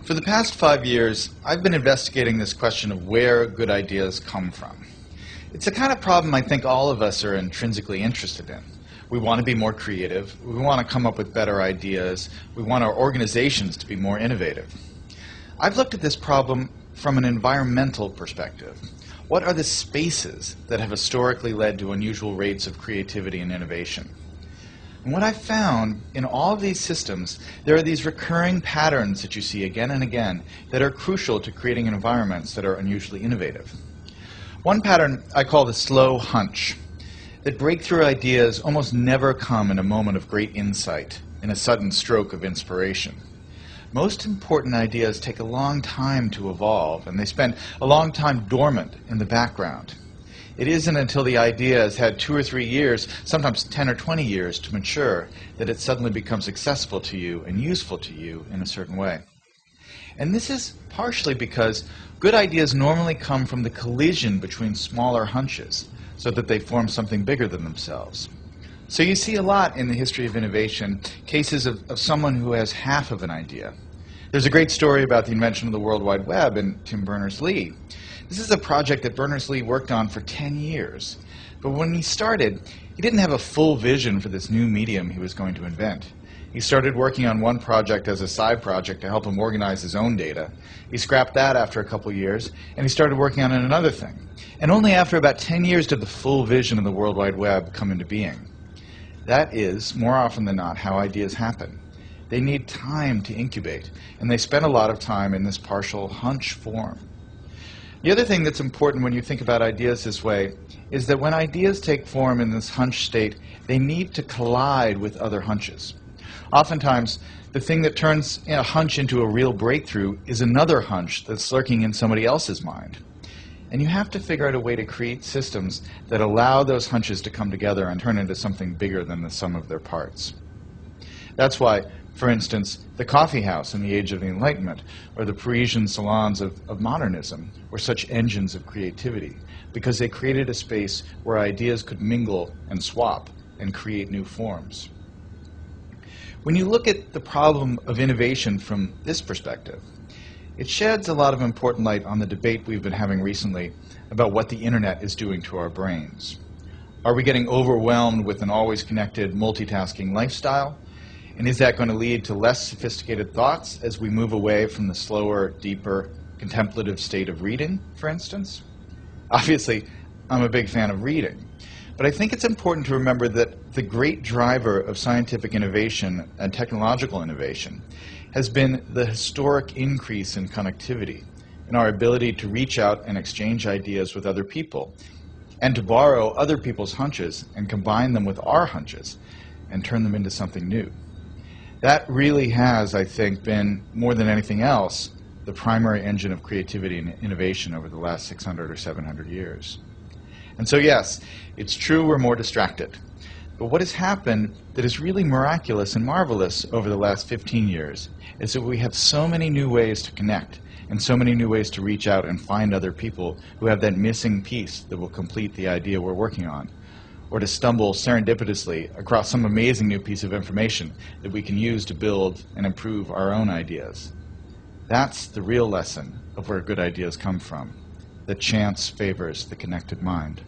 For the past 5 years, I've been investigating this question of where good ideas come from. It's a kind of problem I think all of us are intrinsically interested in. We want to be more creative, we want to come up with better ideas, we want our organizations to be more innovative. I've looked at this problem from an environmental perspective. What are the spaces that have historically led to unusual rates of creativity and innovation? And what I've found in all of these systems, there are these recurring patterns that you see again and again that are crucial to creating environments that are unusually innovative. One pattern I call the slow hunch, that breakthrough ideas almost never come in a moment of great insight, in a sudden stroke of inspiration. Most important ideas take a long time to evolve, and they spend a long time dormant in the background. It isn't until the idea has had 2 or 3 years, sometimes 10 or 20 years to mature, that it suddenly becomes accessible to you and useful to you in a certain way. And this is partially because good ideas normally come from the collision between smaller hunches, so that they form something bigger than themselves. So you see a lot in the history of innovation, cases of someone who has half of an idea. There's a great story about the invention of the World Wide Web and Tim Berners-Lee. This is a project that Berners-Lee worked on for 10 years. But when he started, he didn't have a full vision for this new medium he was going to invent. He started working on one project as a side project to help him organize his own data. He scrapped that after a couple years, and he started working on another thing. And only after about 10 years did the full vision of the World Wide Web come into being. That is, more often than not, how ideas happen. They need time to incubate, and they spend a lot of time in this partial hunch form. The other thing that's important when you think about ideas this way is that when ideas take form in this hunch state, they need to collide with other hunches. Oftentimes, the thing that turns a hunch into a real breakthrough is another hunch that's lurking in somebody else's mind. And you have to figure out a way to create systems that allow those hunches to come together and turn into something bigger than the sum of their parts. That's why, for instance, the coffee house in the Age of the Enlightenment, or the Parisian salons of modernism, were such engines of creativity, because they created a space where ideas could mingle and swap and create new forms. When you look at the problem of innovation from this perspective, it sheds a lot of important light on the debate we've been having recently about what the internet is doing to our brains. Are we getting overwhelmed with an always connected, multitasking lifestyle? And is that going to lead to less sophisticated thoughts as we move away from the slower, deeper, contemplative state of reading, for instance? Obviously, I'm a big fan of reading. But I think it's important to remember that the great driver of scientific innovation and technological innovation has been the historic increase in connectivity, in our ability to reach out and exchange ideas with other people, and to borrow other people's hunches and combine them with our hunches and turn them into something new. That really has, I think, been, more than anything else, the primary engine of creativity and innovation over the last 600 or 700 years. And so yes, it's true we're more distracted. But what has happened that is really miraculous and marvelous over the last 15 years is that we have so many new ways to connect and so many new ways to reach out and find other people who have that missing piece that will complete the idea we're working on, or to stumble serendipitously across some amazing new piece of information that we can use to build and improve our own ideas. That's the real lesson of where good ideas come from, that chance favors the connected mind.